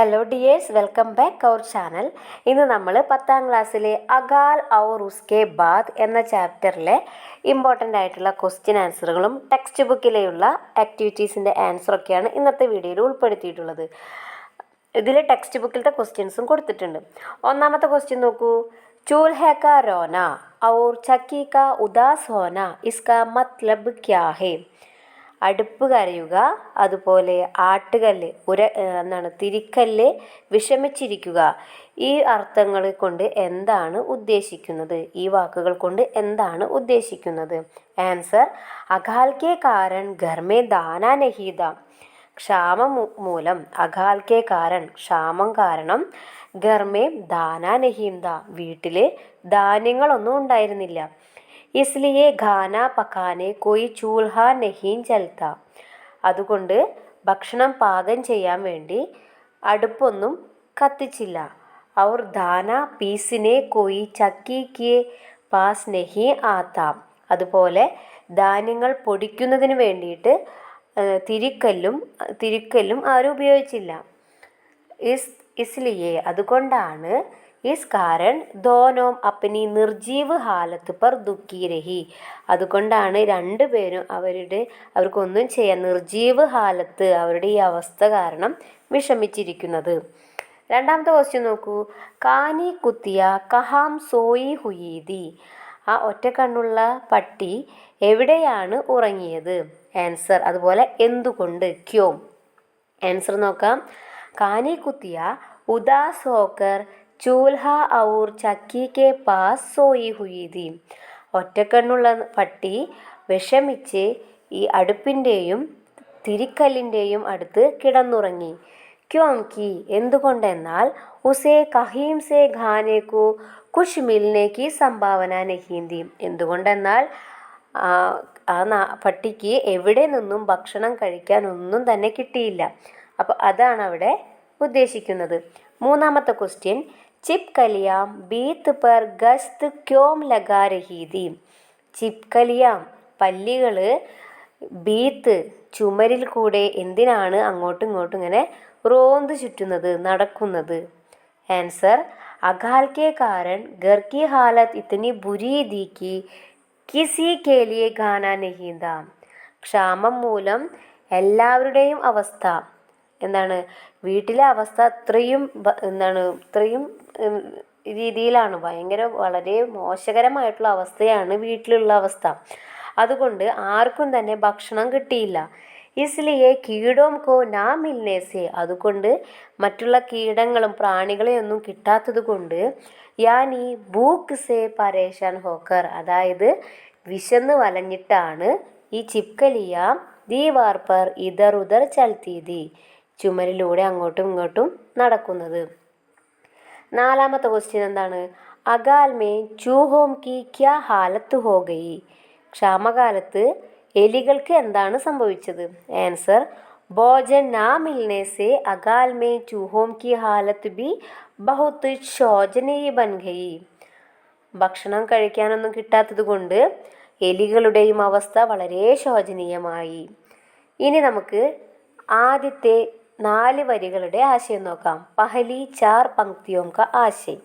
Hello dears, welcome back our channel. ഇന്ന് നമ്മൾ 10ാം ക്ലാസ്സിലെ അകാൽ ഔർ ഉസ്കെ ബാദ് എന്ന ചാപ്റ്ററിലെ ഇമ്പോർട്ടൻ്റ് ആയിട്ടുള്ള ക്വസ്റ്റ്യൻ ആൻസറുകളും ടെക്സ്റ്റ് ബുക്കിലെയുള്ള ആക്ടിവിറ്റീസിൻ്റെ ആൻസറൊക്കെയാണ് ഇന്നത്തെ വീഡിയോയിൽ ഉൾപ്പെടുത്തിയിട്ടുള്ളത്. ഇതിൽ ടെക്സ്റ്റ് ബുക്കിലത്തെ ക്വസ്റ്റ്യൻസും കൊടുത്തിട്ടുണ്ട്. ഒന്നാമത്തെ ക്വസ്റ്റ്യൻ നോക്കൂ. ചൂൽഹ കാ റോന ഔർ ചക്കി കാ ഉദാസ് ഹോന ഇസ്കാ മത്ലബ് ക്യാ ഹേ? അടുപ്പ് കരയുക, അതുപോലെ ആട്ടുകല്ല് തിരിക്കല്ല് വിഷമിച്ചിരിക്കുക. ഈ അർത്ഥങ്ങൾ കൊണ്ട് എന്താണ് ഉദ്ദേശിക്കുന്നത്? ഈ വാക്കുകൾ കൊണ്ട് എന്താണ് ഉദ്ദേശിക്കുന്നത്? ആൻസർ: അകാൽ കെ കാരൺ ഘർ മേ ദാന നഹീ ഥാ. ക്ഷാമം മൂലം, അകാൽ കെ കാരൺ ക്ഷാമം കാരണം, ഘർ മേ ദാന നഹീ ഥാ വീട്ടിൽ ധാന്യങ്ങളൊന്നും ഉണ്ടായിരുന്നില്ല. ഇസ്ലിയെ ഖാന പക്കാനെ കോയി ചൂൽഹ നഹീം ചൽത്ത. അതുകൊണ്ട് ഭക്ഷണം പാകം ചെയ്യാൻ വേണ്ടി അടുപ്പൊന്നും കത്തിച്ചില്ല. ഔർ ധാന പീസിനെ കോയി ചക്കി കെ പാസ് നഹീ ആത്ത. അതുപോലെ ധാന്യങ്ങൾ പൊടിക്കുന്നതിന് വേണ്ടിയിട്ട് തിരിക്കല്ലും ആരും ഉപയോഗിച്ചില്ല. ഇസ്ലിയെ അതുകൊണ്ടാണ്, ഇസ് കാരൺ ദോനോം അപ്പനി നിർജീവ് ഹാലത്ത് പർ ദുഃഖി രഹി. അതുകൊണ്ടാണ് രണ്ടുപേരും അവർക്കൊന്നും ചെയ്യാൻ, നിർജീവ് ഹാലത്ത് അവരുടെ ഈ അവസ്ഥ കാരണം വിഷമിച്ചിരിക്കുന്നത്. രണ്ടാമത്തെ ക്വസ്റ്റ്യൻ നോക്കൂ. കാനി കുത്തിയ കഹാം സോയി ഹുയീതി. ആ ഒറ്റക്കണ്ണുള്ള പട്ടി എവിടെയാണ് ഉറങ്ങിയത്? ആൻസർ അതുപോലെ എന്തുകൊണ്ട്, ക്യോം. ആൻസർ നോക്കാം. കാനി കുത്തിയ ഉദാസ് ഹോക്കർ ചൂൽഹ ഔർ ചക്കി കെ പാസ് സോയി ഹുയി ഥി. ഒറ്റക്കണ്ണുള്ള പട്ടി വിഷമിച്ച് ഈ അടുപ്പിൻ്റെയും തിരിക്കല്ലിൻ്റെയും അടുത്ത് കിടന്നുറങ്ങി. ക്യോംകി എന്തുകൊണ്ടെന്നാൽ, ഉസേ കഹീം സേ ഖാനെ കോ കുഷ് മിൽനെ കി സംഭാവന നഹീ ഥി. എന്തുകൊണ്ടെന്നാൽ പട്ടിക്ക് എവിടെ നിന്നും ഭക്ഷണം കഴിക്കാൻ ഒന്നും തന്നെ കിട്ടിയില്ല. അപ്പോൾ അതാണ് അവിടെ ഉദ്ദേശിക്കുന്നത്. മൂന്നാമത്തെ ക്വസ്റ്റ്യൻ. ചിപ്കലിയാം ബീത്ത് പർ ഗസ്ത് ക്യോം ലഗാ രഹീ ഥി. ചിപ്കലിയാം പല്ലികൾ ബീത്ത് ചുമരിൽ കൂടെ എന്തിനാണ് അങ്ങോട്ടും ഇങ്ങോട്ടും ഇങ്ങനെ റോന്ത് ചുറ്റുന്നത്, നടക്കുന്നത്? ആൻസർ: അകാൽ കെ കാരൺ ഘർ കി ഹാലത്ത് ഇത്നി ബുരി ഥി കി കിസി കെ ലിയെ ഖാന നഹീ ഥാ. ക്ഷാമം മൂലം എല്ലാവരുടെയും അവസ്ഥ വീട്ടിലെ അവസ്ഥ ഇത്രയും രീതിയിലാണ്, വളരെ മോശകരമായിട്ടുള്ള അവസ്ഥയാണ് വീട്ടിലുള്ള അവസ്ഥ. അതുകൊണ്ട് ആർക്കും തന്നെ ഭക്ഷണം കിട്ടിയില്ല. ഇസ്ലിയെ കീടോം കോ നാ മിൽനെ സെ. അതുകൊണ്ട് മറ്റുള്ള കീടങ്ങളും പ്രാണികളെയൊന്നും കിട്ടാത്തത് കൊണ്ട്, യാനി ഭൂക്ക് സെ പരേശാൻ ഹോക്കർ. അതായത് വിശന്ന് വലഞ്ഞിട്ടാണ് ഈ ചിപ്കലിയ ദീവാർ പർ ഇധർ ഉധർ ചൽത്തി ഥി. ചുമരിലൂടെ അങ്ങോട്ടും ഇങ്ങോട്ടും നടക്കുന്നത്. നാലാമത്തെ ക്വസ്റ്റ്യൻ എന്താണ്? അകാൽ മേ ചൂഹോം കി ക്യാ ഹാലത്ത് ഹോ ഗയി. ക്ഷാമകാലത്ത് എലികൾക്ക് എന്താണ് സംഭവിച്ചത്? ആൻസർ: ഭോജൻ നാ മിൽനെ സെ അകാൽ മേ ചൂഹോം കി ഹാലത്ത് ബി ബഹുത് ശോചനീയ ബൻ ഗയി. ഭക്ഷണം കഴിക്കാനൊന്നും കിട്ടാത്തത് കൊണ്ട് എലികളുടെയും അവസ്ഥ വളരെ ശോചനീയമായി. ഇനി നമുക്ക് ആദ്യത്തെ 4 വരികളുടെ ആശയം നോക്കാം. പഹലി 4 പങ്ക്തിയോം കാ ആശയം.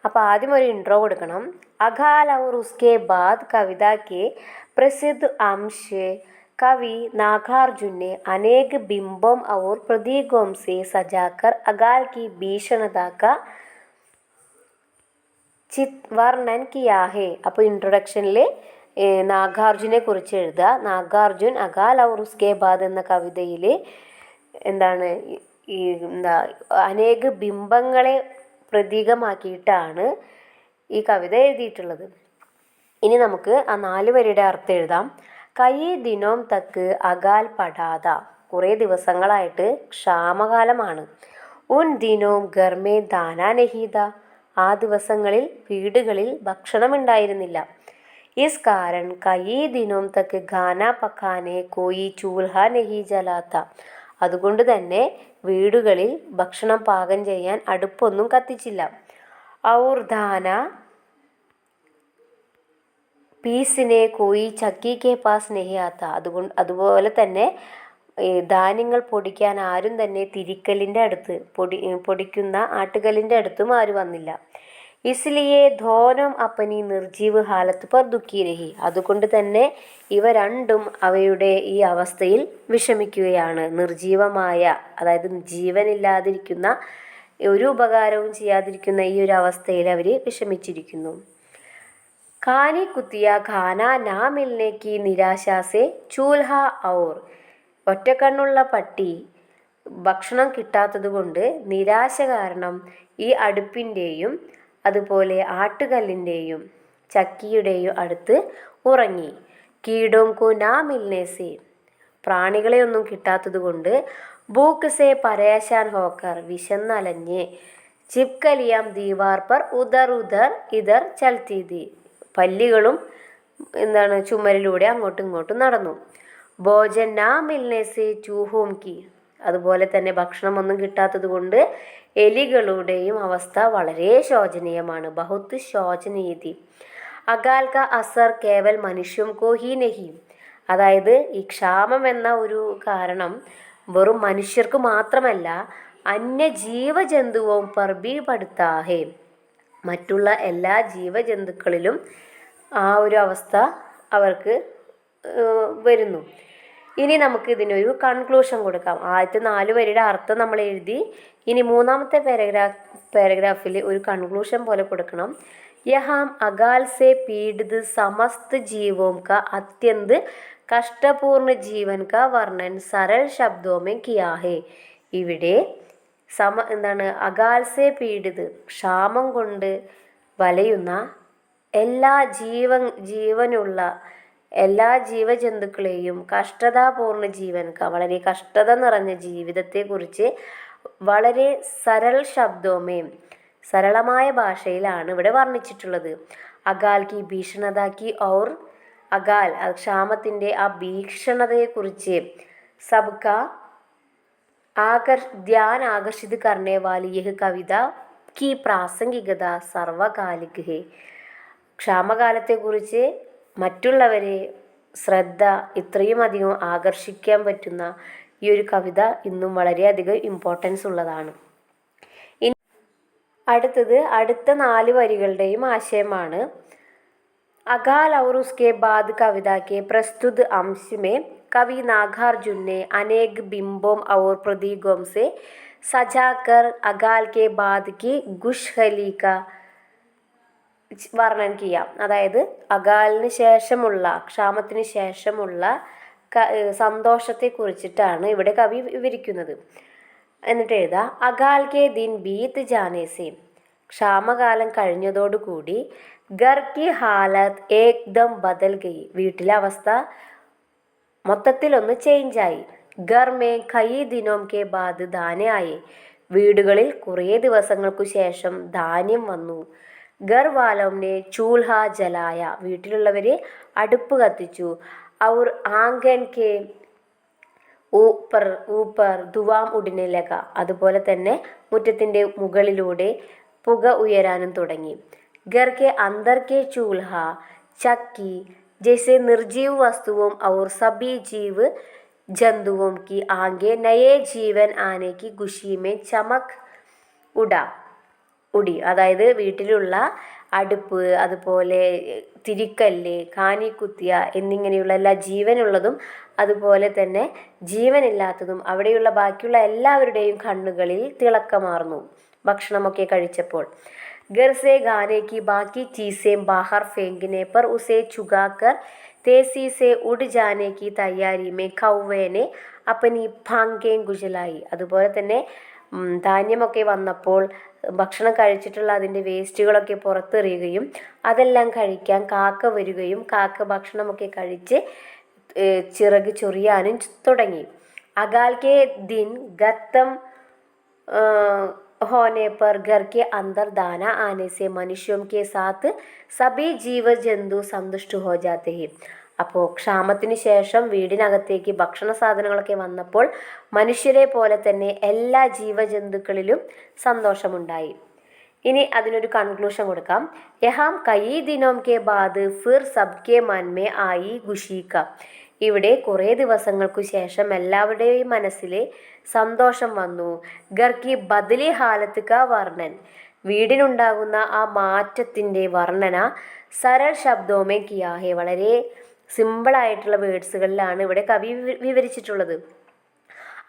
അപ്പോൾ ആദ്യം ഒരു ഇൻട്രോ കൊടുക്കണം. അകാൽ ഔർ ഉസ്കെ ബാദ് കവിത കെ പ്രസിദ്ധ अंश कवि नागार्जुन ने अनेक बिंबों और प्रतीकों से सजाकर अकाल की भीषणता का വർണ്ണൻ കിയാ ഹേ. അപ്പോൾ ഇൻട്രൊഡക്ഷനിൽ നാഗാർജുനെ കുറിച്ച് എഴുതുക. നാഗാർജുൻ അകാൽ ഔർ ഉസ്കെ ബാദ് എന്ന കവിതയിൽ അനേക ബിംബങ്ങളെ പ്രതീകമാക്കിയിട്ടാണ് ഈ കവിത എഴുതിയിട്ടുള്ളത്. ഇനി നമുക്ക് ആ 4 വരിയുടെ അർത്ഥം എഴുതാം. കയി ദിനോം തക്ക് അകാൽ പടാത. കുറേ ദിവസങ്ങളായിട്ട് ക്ഷാമകാലമാണ്. ഉൻ ദിനോം ഘർമേ ദാന നഹീത. ആ ദിവസങ്ങളിൽ വീടുകളിൽ ഭക്ഷണം ഉണ്ടായിരുന്നില്ല. ഇസ് കാരൺ കയി ദിനോം തക്ക് ഖാന പക്കാനെ കോയി ചൂൽഹ നഹീ ജലാത്ത. അതുകൊണ്ട് തന്നെ വീടുകളിൽ ഭക്ഷണം പാകം ചെയ്യാൻ അടുപ്പൊന്നും കത്തിച്ചില്ല. ഔർ ധാന പീസിനെ കോയി ചക്കി കെ പാസ് നഹി ആത്ത. അതുപോലെ തന്നെ ധാന്യങ്ങൾ പൊടിക്കാൻ ആരും തന്നെ തിരിക്കലിൻ്റെ അടുത്ത് പൊടിക്കുന്ന ആട്ടുകല്ലിൻ്റെ അടുത്തും ആരും വന്നില്ല. ഇസ്ലിയെ ധോനം അപ്പനി നിർജീവ് ഹാലത്ത് പർ ദുഃഖി രഹി. അതുകൊണ്ട് തന്നെ ഇവ രണ്ടും അവയുടെ ഈ അവസ്ഥയിൽ വിഷമിക്കുകയാണ്. നിർജീവമായ, അതായത് ജീവനില്ലാതിരിക്കുന്ന, ഒരു ഉപകാരവും ചെയ്യാതിരിക്കുന്ന ഈ ഒരു അവസ്ഥയിൽ അവർ വിഷമിച്ചിരിക്കുന്നു. ഖാനി കുത്തിയ ഖാന നാ മിൽനെ കി നിരാശാസെ ചൂൽഹ ഔർ. ഒറ്റക്കണ്ണുള്ള പട്ടി ഭക്ഷണം കിട്ടാത്തതുകൊണ്ട് നിരാശ കാരണം ഈ അടുപ്പിൻ്റെയും അതുപോലെ ആട്ടുകല്ലിൻ്റെയും ചക്കിയുടെയും അടുത്ത് ഉറങ്ങി. കീടോം കോ നാ മിൽനേസെ. പ്രാണികളെ ഒന്നും കിട്ടാത്തതുകൊണ്ട് ഭൂക്ക് സെ പരേശാൻ ഹോക്കർ, വിശന്നലഞ്ഞ് ചിപ്കലിയാം ദീവാർ പർ ഉദർ ഉദർ ഇതർ ചൽത്തി തി. പല്ലികളും ചുമരിലൂടെ അങ്ങോട്ടും ഇങ്ങോട്ടും നടന്നു. ഭോജൻ നാ മിൽനേസെ ചൂഹോം കി. അതുപോലെ തന്നെ ഭക്ഷണമൊന്നും കിട്ടാത്തത് കൊണ്ട് എലികളുടെയും അവസ്ഥ വളരെ ശോചനീയമാണ്. ബഹുത്ത് ശോചനീയതി. അകാൽ ക അസർ കേവൽ മനുഷ്യം കോ ഹി നഹി. അതായത് ഈ ക്ഷാമം എന്ന ഒരു കാരണം വെറും മനുഷ്യർക്ക് മാത്രമല്ല, അന്യ ജീവജന്തുവും പർബി പടുത്താഹേ. മറ്റുള്ള എല്ലാ ജീവജന്തുക്കളിലും ആ ഒരു അവസ്ഥ അവർക്ക് വരുന്നു. ഇനി നമുക്ക് ഇതിനൊരു കൺക്ലൂഷൻ കൊടുക്കാം. ആദ്യത്തെ 4 വരിയുടെ അർത്ഥം നമ്മൾ എഴുതി. ഇനി മൂന്നാമത്തെ പാരഗ്രാഫിൽ ഒരു കൺക്ലൂഷൻ പോലെ കൊടുക്കണം. യഹാം അകാൽ സെ പീഡിത് സമസ്ത ജീവോം കാ അത്യന്ത് കഷ്ടപൂർണ്ണ ജീവൻ കാ വർണ്ണൻ സരൽ ശബ്ദോമേ കിയാ ഹേ. ഇവിടെ അകാൽ സെ പീഡിത്, ക്ഷാമം കൊണ്ട് വലയുന്ന എല്ലാ ജീവനുള്ള എല്ലാ ജീവജന്തുക്കളെയും കഷ്ടതാപൂർണ്ണ ജീവൻ, വളരെ കഷ്ടത നിറഞ്ഞ ജീവിതത്തെക്കുറിച്ച് വളരെ സരൾ ശബ്ദോമേ, സരളമായ ഭാഷയിലാണ് ഇവിടെ വർണ്ണിച്ചിട്ടുള്ളത്. അകാൽ കി ഭീഷണതാക്കി ഔർ, അകാൽ ക്ഷാമത്തിൻ്റെ ആ ഭീഷണതയെക്കുറിച്ച് സബ്ക ധ്യാൻ ആകർഷിത് കർണേ വാലി യഹ് കവിത കി പ്രാസംഗികത സർവകാലിക് ഹേ. ക്ഷാമകാലത്തെക്കുറിച്ച് മറ്റുള്ളവരെ ശ്രദ്ധ ഇത്രയും അധികം ആകർഷിക്കാൻ പറ്റുന്ന ഈ ഒരു കവിത ഇന്നും വളരെയധികം ഇമ്പോർട്ടൻസ് ഉള്ളതാണ്. ഇനി അടുത്ത 4 വരികളുടെയും ആശയമാണ്. अकाल और उसके बाद कविता के प्रस्तुत अंश में कवि नागार्जुन ने अनेक बिंबों और प्रतीकों से सजाकर अकाल के बाद की खुशहाली का വർണ്ണൻ ചെയ്യാം. അതായത് അകാലിന് ശേഷമുള്ള, ക്ഷാമത്തിന് ശേഷമുള്ള സന്തോഷത്തെ കുറിച്ചിട്ടാണ് ഇവിടെ കവി വിവരിക്കുന്നത്. എന്നിട്ട് എഴുതാം. അകാൽ കെ ദിൻ ബീത് ജാനേസെ. ക്ഷാമകാലം കഴിഞ്ഞതോടുകൂടി ഘർ കി ഹാലത്ത് ഏക്ദം ബദൽ ഗയി. വീട്ടിലെ അവസ്ഥ മൊത്തത്തിലൊന്ന് ചേഞ്ചായി. ഘർ മേ കയി ദിനോം കെ ബാദ് ധാന്യ ആയേ. വീടുകളിൽ കുറേ ദിവസങ്ങൾക്കു ശേഷം ധാന്യം വന്നു. ഘർ വാലോംനെ ചൂൽഹ ജലായ. വീട്ടിലുള്ളവർ അടുപ്പ് കത്തിച്ചു. ഔർ ആംഗൻ കെ ഊപ്പർ ധുവാം ഉടിനെ ലഗ. അതുപോലെ തന്നെ മുറ്റത്തിൻ്റെ മുകളിലൂടെ പുക ഉയരാനും തുടങ്ങി. घर के अंदर के चूल्हा चक्की जैसे निर्जीव वस्तुओं और सभी जीव जंतुओं की आगे नए जीवन आने की खुशी में चमक ഉടി. അതായത് വീട്ടിലുള്ള അടുപ്പ്, അതുപോലെ തിരിക്കല്ല്, കാനിക്കുത്തിയ എന്നിങ്ങനെയുള്ള എല്ലാ ജീവനുള്ളതും അതുപോലെ തന്നെ ജീവനില്ലാത്തതും അവിടെയുള്ള ബാക്കിയുള്ള എല്ലാവരുടെയും കണ്ണുകളിൽ തിളക്കമാർന്നു ഭക്ഷണമൊക്കെ കഴിച്ചപ്പോൾ. घर से गाने की बाकी चीज़ें बाहर फेंकने पर उसे छुगाकर तेजी से उड़ जाने की तैयारी में कौवे ने अपनी भांगें गुजलाई. അതുപോലെ തന്നെ ധാന്യമൊക്കെ വന്നപ്പോൾ ഭക്ഷണം കഴിച്ചിട്ടുള്ള അതിൻ്റെ വേസ്റ്റുകളൊക്കെ പുറത്തെറിയുകയും അതെല്ലാം കഴിക്കാൻ കാക്ക വരികയും കാക്ക ഭക്ഷണമൊക്കെ കഴിച്ച് ചിറക് ചൊറിയാനും തുടങ്ങി. अकाल के दिन गत्तम होने पर घर के अंदर दाना आने से मनुष्यों के साथ सभी जीव जंतु संतुष्ट हो जाते हैं. അപ്പോൾ ക്ഷാമത്തിന് ശേഷം വീടിനകത്തേക്ക് ഭക്ഷണ സാധനങ്ങളൊക്കെ വന്നപ്പോൾ മനുഷ്യരെ പോലെ തന്നെ എല്ലാ ജീവജന്തുക്കളിലും സന്തോഷമുണ്ടായി. ഇനി അതിനൊരു കൺക്ലൂഷൻ കൊടുക്കാം. യഹാം കയി ദിനോം കെ ബാദ് ഫിർ സബ്കെ മൻ മേ ആയി ഖുഷി ക. ഇവിടെ കുറേ ദിവസങ്ങൾക്കു ശേഷം എല്ലാവരുടെയും മനസ്സിൽ സന്തോഷം വന്നു. ഗർക്കി ബദലി ഹാലത്ത് കാ വർണ്ണൻ, വീടിനുണ്ടാകുന്ന ആ മാറ്റത്തിൻ്റെ വർണ്ണന സരൾ ശബ്ദോമേ കിയാ ഹെ, വളരെ സിമ്പിളായിട്ടുള്ള വേർഡ്സുകളിലാണ് ഇവിടെ കവി വിവരിച്ചിട്ടുള്ളത്.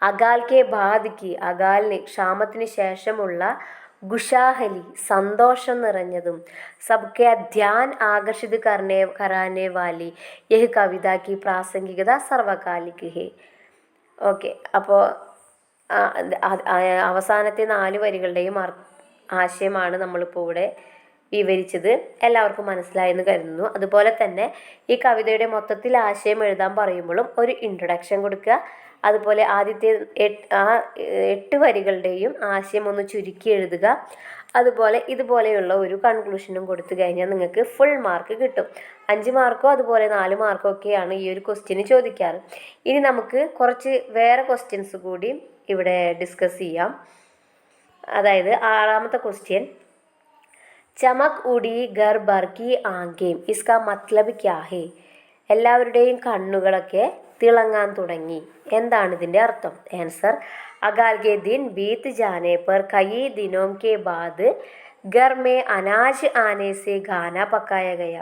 അകാൽ കെ ബാദ് കി, അകാലിന് ക്ഷാമത്തിന് ശേഷമുള്ള ഖുശാഹലി സന്തോഷം നിറഞ്ഞതും സബ്കെ ധ്യാൻ ആകർഷിത് കരാനെ വാലി യഹ് കവിത കി പ്രാസംഗികത സർവകാലിക് ഹെ. ഓക്കെ, അപ്പോൾ അവസാനത്തെ 4 വരികളുടെയും ആശയമാണ് നമ്മളിപ്പോൾ ഇവിടെ വിവരിച്ചത്. എല്ലാവർക്കും മനസ്സിലായെന്ന് കരുതുന്നു. അതുപോലെ തന്നെ ഈ കവിതയുടെ മൊത്തത്തിൽ ആശയം എഴുതാൻ പറയുമ്പോഴും ഒരു ഇൻട്രൊഡക്ഷൻ കൊടുക്കുക. അതുപോലെ ആദ്യത്തെ 8 വരികളുടെയും ആശയം ഒന്ന് ചുരുക്കി എഴുതുക. അതുപോലെ ഇതുപോലെയുള്ള ഒരു കൺക്ലൂഷനും കൊടുത്തു കഴിഞ്ഞാൽ നിങ്ങൾക്ക് ഫുൾ മാർക്ക് കിട്ടും. 5 മാർക്കോ അതുപോലെ 4 മാർക്കോ ഒക്കെയാണ് ഈ ഒരു ക്വസ്റ്റ്യന് ചോദിക്കാറ്. ഇനി നമുക്ക് കുറച്ച് വേറെ ക്വസ്റ്റ്യൻസ് കൂടി ഇവിടെ ഡിസ്കസ് ചെയ്യാം. അതായത് 6ാമത്തെ ക്വസ്റ്റ്യൻ, ചമക് ഉടി ഗർ ഭർ കി ആങ്കേം ഇസ്കാ മത്ലബ് ക്യാ ഹേ, എല്ലാവരുടെയും കണ്ണുകളൊക്കെ തിളങ്ങാൻ തുടങ്ങി, എന്താണ് ഇതിൻ്റെ അർത്ഥം? ആൻസർ, അകാൽ കെ ദിൻ ബീത്ത് ജാനെ പർ കയി ദിനോം കെ ബാദ് ഗർ മേ അനാജ് ആനെ സെ ഖാന പക്കായ ഗയ,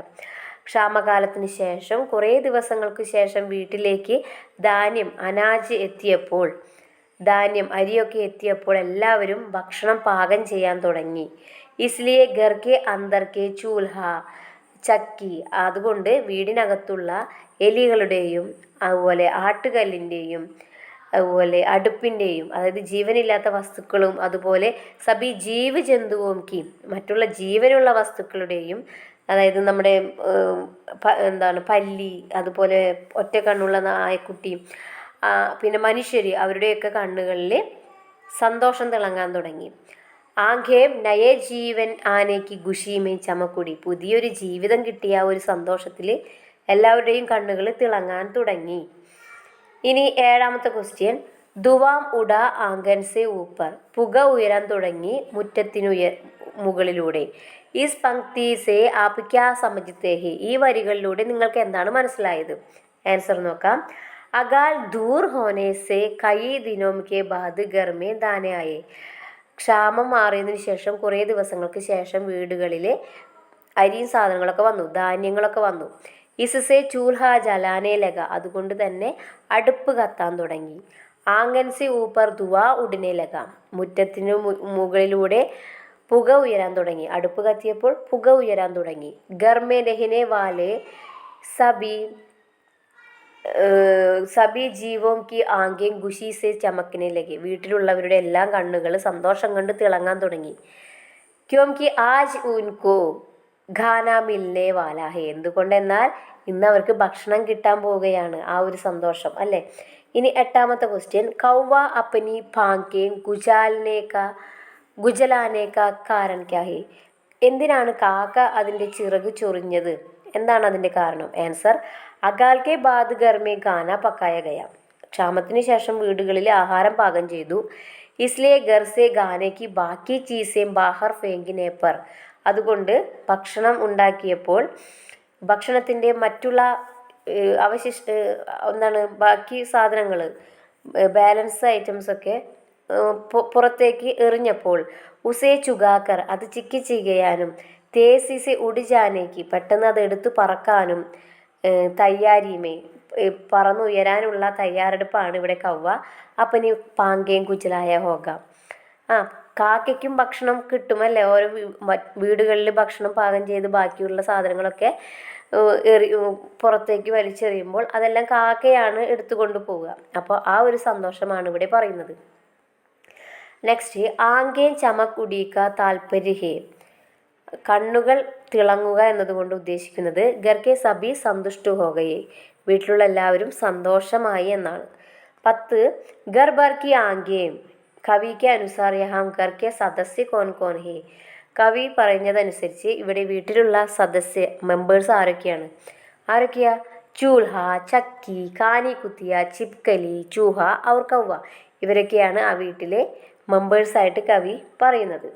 ക്ഷാമകാലത്തിന് ശേഷം കുറേ ദിവസങ്ങൾക്ക് ശേഷം വീട്ടിലേക്ക് ധാന്യം അനാജ് എത്തിയപ്പോൾ, ധാന്യം അരിയൊക്കെ എത്തിയപ്പോൾ എല്ലാവരും ഭക്ഷണം പാകം ചെയ്യാൻ തുടങ്ങി. ഇസ്ലിയെ ഘർ കെ അന്തർ കെ ചൂൽഹ ചക്കി, അതുകൊണ്ട് വീടിനകത്തുള്ള എലികളുടെയും അതുപോലെ ആട്ടുകല്ലിൻ്റെയും അതുപോലെ അടുപ്പിൻ്റെയും, അതായത് ജീവനില്ലാത്ത വസ്തുക്കളും അതുപോലെ സബി ജീവ ജന്തുവും കി, മറ്റുള്ള ജീവനുള്ള വസ്തുക്കളുടെയും, അതായത് നമ്മുടെ പല്ലി, അതുപോലെ ഒറ്റ കണ്ണുള്ള നായക്കുട്ടി, പിന്നെ മനുഷ്യർ, അവരുടെയൊക്കെ കണ്ണുകളിൽ സന്തോഷം തിളങ്ങാൻ തുടങ്ങി. ആഖേം നയ ജീവൻ ആനയ്ക്ക് ഖുഷിമേ ചമക്കുടി, പുതിയൊരു ജീവിതം കിട്ടിയ ഒരു സന്തോഷത്തിൽ എല്ലാവരുടെയും കണ്ണുകൾ തിളങ്ങാൻ തുടങ്ങി. ഇനി 7ാമത്തെ ക്വസ്റ്റ്യൻ, ദുവാം ഉഡ ആംഗൻ സെ ഊപ്പർ, പുക ഉയരാൻ തുടങ്ങി മുകളിലൂടെ. ഈസ് പങ്ക്തി സെ ആപ് ക്യാ സമജ്തേ ഹെ, ഈ വരികളിലൂടെ നിങ്ങൾക്ക് എന്താണ് മനസ്സിലായത്? ആൻസർ നോക്കാം. അകാൽ ദൂർ ഹോനെ സെ കയി ദിനോം കെ ബാദ് ഘർ മേ ദാനെ ആയേ, ക്ഷാമം മാറിയതിനു ശേഷം കുറേ ദിവസങ്ങൾക്ക് ശേഷം വീടുകളിൽ അരിയും സാധനങ്ങളൊക്കെ വന്നു, ധാന്യങ്ങളൊക്കെ വന്നു. ഇസ്സെ ചൂൽഹ ജലാനെ ലഗ, അതുകൊണ്ട് തന്നെ അടുപ്പ് കത്താൻ തുടങ്ങി. ആംഗൻ സെ ഊപ്പർ ദുവാ ഉടനെ ലഗ, മുറ്റത്തിന് മുകളിലൂടെ പുക ഉയരാൻ തുടങ്ങി, അടുപ്പ് കത്തിയപ്പോൾ പുക ഉയരാൻ തുടങ്ങി. ഗർമേ രഹനെ വാലെ സബി ജീവോം കി ആംഗേം ഖുഷി സെ ചമക്കനെ ലഗെ, വീട്ടിലുള്ളവരുടെ എല്ലാം കണ്ണുകൾ സന്തോഷം കൊണ്ട് തിളങ്ങാൻ തുടങ്ങി. ക്യോംകി ആജ് ഉൻകോ ഖാന മിൽനെ വാലാ ഹെ, എന്തുകൊണ്ടെന്നാൽ ഇന്ന് അവർക്ക് ഭക്ഷണം കിട്ടാൻ പോവുകയാണ്, ആ ഒരു സന്തോഷം അല്ലേ. ഇനി 8ാമത്തെ ക്വസ്റ്റ്യൻ, കൗവ അപ്പനി ഭാങ്കേം ഗുജലാനേക്ക കാരൻ ക്യാ ഹെ, എന്തിനാണ് കാക്ക അതിൻ്റെ ചിറക് ചൊറിഞ്ഞത്, എന്താണ് അതിൻ്റെ കാരണം? ആൻസർ, അകാൽ കെ ബാദ് ഘർ മേ ഖാന പക്കായ ഗയ, ക്ഷാമത്തിന് ശേഷം വീടുകളിൽ ആഹാരം പാകം ചെയ്തു. ഇസ്ലിയെ ഘർ സെ ഖാനയ്ക്ക് ബാക്കി ചീസേം ബാഹർ ഫേങ്കിനെ പർ, അതുകൊണ്ട് ഭക്ഷണം ഉണ്ടാക്കിയപ്പോൾ ഭക്ഷണത്തിൻ്റെ മറ്റുള്ള ബാക്കി സാധനങ്ങൾ, ബാലൻസ് ഐറ്റംസൊക്കെ പുറത്തേക്ക് എറിഞ്ഞപ്പോൾ ഉസേ ചുഗാക്കർ, അത് ചിക്കി ചെയ്യാനും, തേസിസെ ഉടിജാനേക്ക്, പെട്ടെന്ന് അത് എടുത്തു പറക്കാനും, തയ്യാരിമേ, പറന്നുയരാനുള്ള തയ്യാറെടുപ്പാണ് ഇവിടെ കൗവ. അപ്പനി പാങ്കേം കുച്ചലായ ഹോഗ, കാക്കയ്ക്കും ഭക്ഷണം കിട്ടുമല്ലേ, ഓരോ വീടുകളിൽ ഭക്ഷണം പാകം ചെയ്ത് ബാക്കിയുള്ള സാധനങ്ങളൊക്കെ പുറത്തേക്ക് വലിച്ചെറിയുമ്പോൾ അതെല്ലാം കാക്കയാണ് എടുത്തുകൊണ്ട് പോവുക. അപ്പോൾ ആ ഒരു സന്തോഷമാണ് ഇവിടെ പറയുന്നത്. നെക്സ്റ്റ്, ആംഗേം ചമക് ഉടീക്ക താൽപര്യ ഹേ, കണ്ണുകൾ തിളങ്ങുക എന്നതുകൊണ്ട് ഉദ്ദേശിക്കുന്നത് ഗർക്കെ സബി സന്തുഷ്ടു ഹോഗയെ, വീട്ടിലുള്ള എല്ലാവരും സന്തോഷമായി എന്നാണ്. 10, ഗർ ഭർ കി ആംഗേം, കവി കെ അനുസാർ യഹാം ഗർ കെ സദസ്യ കോൻ കോൻ ഹേ, കവി പറഞ്ഞതനുസരിച്ച് ഇവിടെ വീട്ടിലുള്ള മെമ്പേഴ്സ് ആരൊക്കെയാ? ചൂൽഹ, ചക്കി, കാനി കുത്തിയ, ചിപ്കലി, ചൂഹ ഔർ കൗവ, ഇവരൊക്കെയാണ് ആ വീട്ടിലെ മെമ്പേഴ്സായിട്ട് കവി പറയുന്നത്.